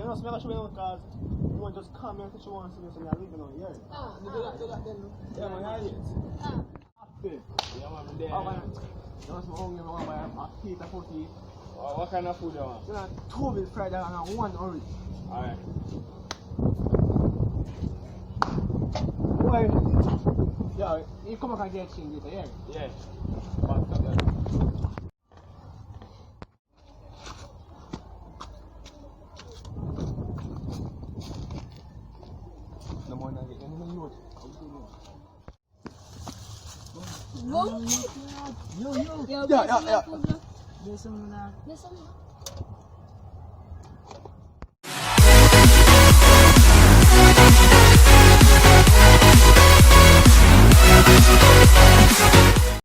know, so I'm show you because you want to just come here and you want to see me, so I'm leaving on here. Do that then. Yeah, man, I hear it. Yeah, man, I'm there. You want some hungry, I want to buy a pita pussy. What kind of food do you want? You know, 2 bit fried and 1 orange. Alright. Boy, yeah, you come back and get change later, yeah? Yeah. No more than any more you. Yo. Yeah. Listen.